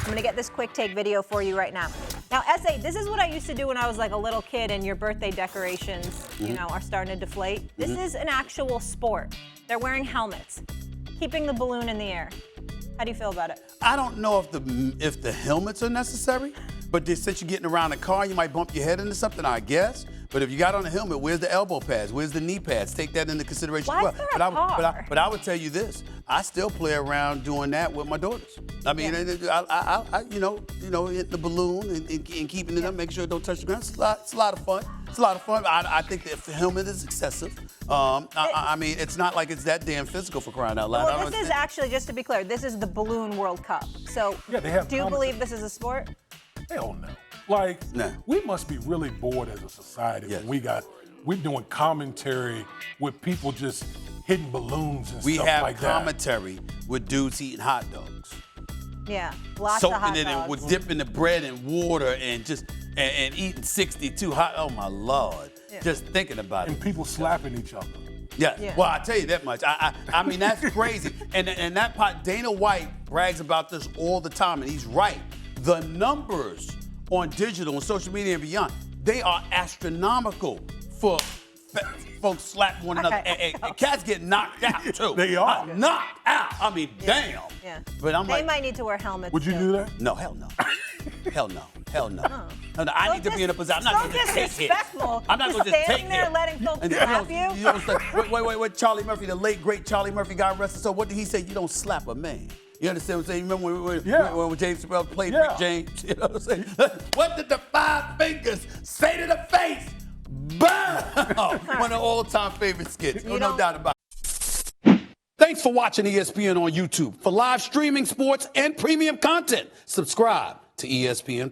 I'm going to get this quick take video for you right now. Now, S.A., this is what I used to do when I was like a little kid and your birthday decorations, you know, are starting to deflate. This is an actual sport. They're wearing helmets, keeping the balloon in the air. How do you feel about it? I don't know if the helmets are necessary, but since you're getting around the car, you might bump your head into something, I guess. But if you got on a helmet, where's the elbow pads? Where's the knee pads? Take that into consideration as well. But I would tell you this: I still play around doing that with my daughters. I mean, I you know, hit the balloon and keeping it up, make sure it don't touch the ground. It's a lot of fun. It's a lot of fun. I think that if the helmet is excessive, I mean, it's not like it's that damn physical, for crying out loud. Well, this is actually, just to be clear, this is the Balloon World Cup. So, do you believe this is a sport? Hell no. Like, we must be really bored as a society when we're doing commentary with people just hitting balloons and stuff like that. We have commentary with dudes eating hot dogs. Yeah, lots of hot dogs. Soaking it in, with dipping the bread in water and just and eating 62 hot. Oh my Lord! Yeah. Just thinking about it. And people slapping each other. Yeah. Well, I tell you that much. I mean, that's crazy. And that part, Dana White brags about this all the time, and he's right. The numbers on digital and social media and beyond, they are astronomical for folks slapping one another. And cats get knocked out too. They are knocked out. I mean, damn. Yeah. But they might need to wear helmets. Would you do that? No, hell no. Hell no. Hell no. No, I need to be in a position. I'm not going to just take hits. I'm not going to just take standing there letting folks slap you. Wait, Charlie Murphy, the late great Charlie Murphy, got arrested. So what did he say? You don't slap a man. You understand what I'm saying? Remember when James Chappelle played Rick James? You know what I'm saying? What did the 5 fingers say to the face? Bam! One of the all-time favorite skits. No doubt about it. Thanks for watching ESPN on YouTube. For live streaming, sports, and premium content, subscribe to ESPN+.